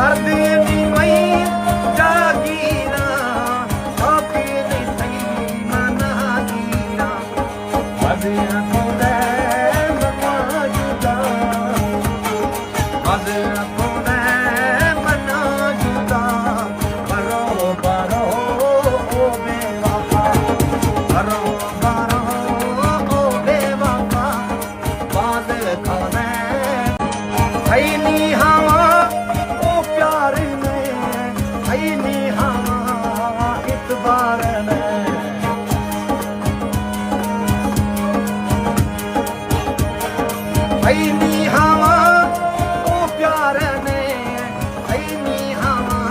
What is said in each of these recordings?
earthy मई जागीरा okay सही मना गिरा मज़े खुदा मना जुदा मज़े खुदा मना जुदा बरो बरो ओ बेवफा बरो बरो ओ बेवफा बाज़ खुदा नी हवा ओ प्यार में नी हवा इतबार में नी हवा ओ प्यार में नी हवा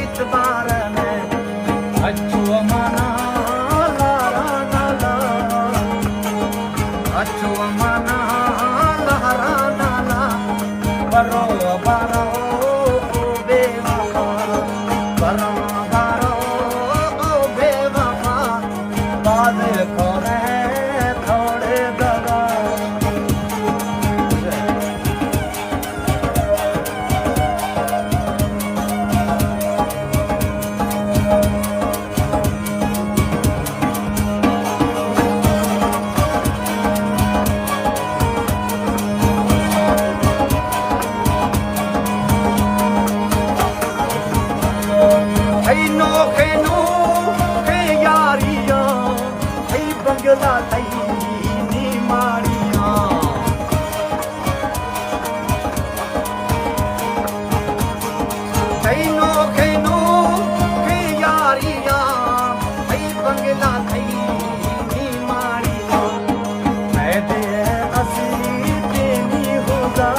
इतबार में अच्छो मना लारा नाला अच्छो मना लहरा नाला बरो बरो ओ बेवफा बरो बरो ओ बेवफा बात करे थोड़े दगा नो के यारियां बंगला नी मारियां नो के यारियां बंगला नी मारियां मैं दे असी तेनी होगा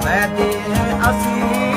मैं दे असी